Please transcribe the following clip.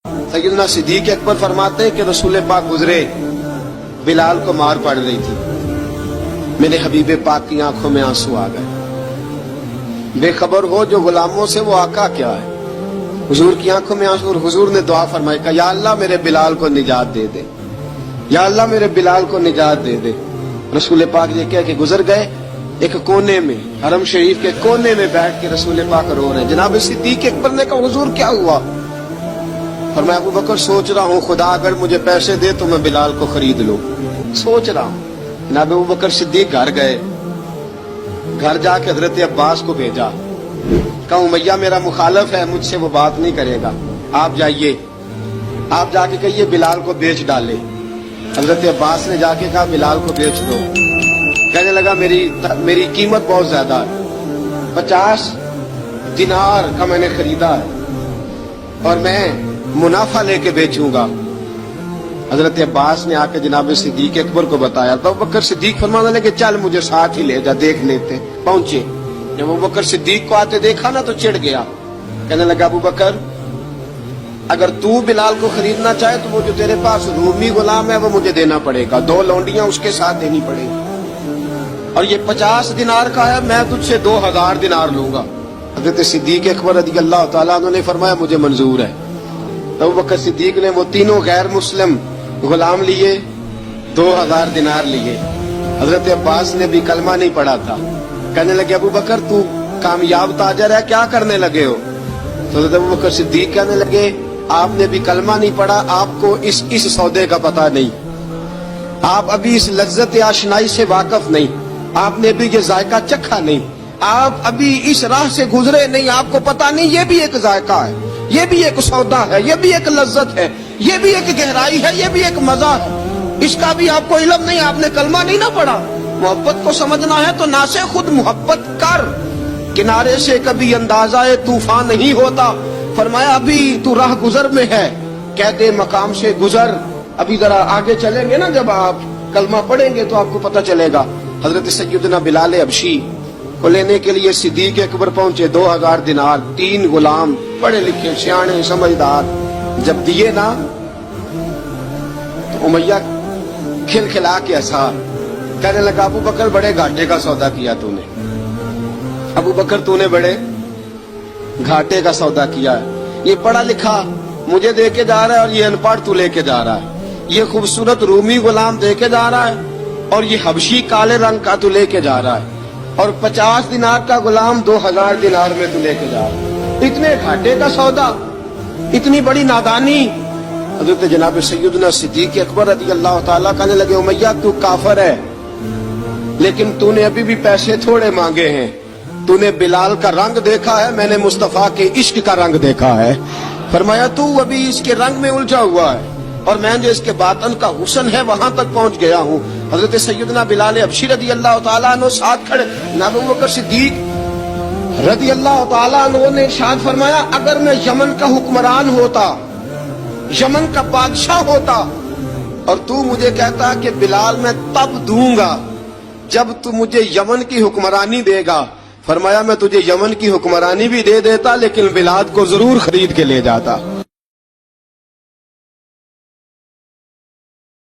सैयदना सिद्दीक अकबर फरमाते हैं कि रसूल पाक गुजरे, बिलाल को मार पड़ रही थी, मेरे हबीब पाक की आंखों में आंसू आ गए। बेखबर हो जो गुलामों से वो आका क्या है। हुजूर की आंखों में आंसू और हुजूर ने दुआ फरमाई कि या अल्लाह मेरे बिलाल को निजात दे दे, या अल्लाह मेरे बिलाल को निजात दे दे। रसूल पाक ये कह के गुजर गए। एक कोने में, हरम शरीफ के कोने में बैठ के रसूल पाक रो रहे हैं। जनाब सिद्दीक अकबर ने कहा हुजूर क्या हुआ? और मैं अबू बकर सोच रहा हूँ खुदा अगर मुझे पैसे दे तो मैं बिलाल को खरीद लूं, सोच रहा हूँ। जनाब अबू बकर सिद्दीक घर गए, घर जाके हजरत अब्बास को भेजा, कहा उमैया मेरा मुखालिफ है, मुझसे वो बात नहीं करेगा, आप जाइए, आप जाके कहिए बिलाल को बेच डाले। हजरत अब्बास ने जाके कहा बिलाल को बेच दो। कहने लगा मेरी कीमत बहुत ज्यादा है, 50 दिनार का मैंने खरीदा है और मैं मुनाफा लेके बेचूंगा। हजरत अब्बास ने आके जनाब सिद्दीक अकबर को बताया तो अबू बकर सिद्दीक फरमाने लगे चल मुझे साथ ही ले जा, देख लेते। पहुंचे, जब अबू बकर सिद्दीक को आते देखा ना तो चिढ़ गया। कहने लगा अबू बकर अगर तू बिलाल को खरीदना चाहे तो वो जो तेरे पास रूमी गुलाम है वो मुझे देना पड़ेगा, 2 लौंडियां उसके साथ देनी पड़ेगी, और ये 50 दिनार का है, मैं तुझसे 2000 दिनार लूंगा। हजरत सिद्दीक अकबर रज़ी अल्लाह तआला अन्हु ने फरमाया मुझे मंजूर है। तो अबू बकर सिद्दीक ने वो तीनों गैर मुस्लिम गुलाम लिए, 2000 दिनार लिए। हजरत अब्बास ने भी कलमा नहीं पढ़ा था। कहने लगे अबू बकर तू कामयाब ताजर है, क्या करने लगे हो? तो हजरत अबू बकर सिद्दीक कहने लगे आपने भी कलमा नहीं पढ़ा, आपको इस सौदे का पता नहीं, आप अभी इस लज्जत आशनाई से वाकफ नहीं, आपने भी ये जायका चखा नहीं, आप अभी इस राह से गुजरे नहीं, आपको पता नहीं ये भी एक जायका है, ये भी एक सौदा है, ये भी एक लज्जत है, ये भी एक गहराई है, ये भी एक मजा है, इसका भी आपको इल्म नहीं, आपने कलमा नहीं ना पढ़ा। मोहब्बत को समझना है तो ना से खुद मोहब्बत कर, किनारे से कभी अंदाजा तूफान नहीं होता। फरमाया अभी तू राह गुजर में है, कहते मकाम से गुजर, अभी जरा आगे चलेंगे ना, जब आप कलमा पढ़ेंगे तो आपको पता चलेगा। हजरत सैयदना बिलाल हबशी को लेने के लिए सिद्दीक अकबर पहुंचे, 2000 दिनार, 3 गुलाम, पढ़े लिखे सियाने समझदार, जब दिए ना तो उमैया खिलखिला के ऐसा कहने लगा अबू बकर बड़े घाटे का सौदा किया तूने, अबू बकर तूने बड़े घाटे का सौदा किया है। ये पढ़ा लिखा मुझे दे के जा रहा है और ये अनपढ़ तू लेके जा रहा है, ये खूबसूरत रूमी गुलाम दे के जा रहा है और ये हबशी काले रंग का तू लेके जा रहा है, और 50 दिनार का गुलाम 2000 दिनार में तू लेके जा रहा है, इतने घाटे का सौदा, इतनी बड़ी नादानी। हजरत जनाब सैयदना सिद्दीक अकबर रज़ी अल्लाह तआला कहने लगे उमैया तू काफिर है, लेकिन तूने अभी भी पैसे थोड़े मांगे हैं, तूने बिलाल का रंग देखा है, मैंने मुस्तफा के इश्क का रंग देखा है। फरमाया तू अभी इसके रंग में उलझा हुआ है और मैं जो इसके बातन का हुस्न है वहां तक पहुंच गया हूँ। हजरत सैयदना बिलाल हबशी रज़ी अल्लाह तआला अन्हु साथ खड़े, जनाब अबू बकर सिद्दीक रज़ी अल्लाह तआला अन्हु ने इरशाद फरमाया अगर मैं यमन का हुक्मरान होता, यमन का बादशाह होता, और तू मुझे कहता कि बिलाल मैं तब दूंगा जब तू मुझे यमन की हुक्मरानी देगा, फरमाया मैं तुझे यमन की हुक्मरानी भी दे देता लेकिन बिलाल को जरूर खरीद के ले जाता।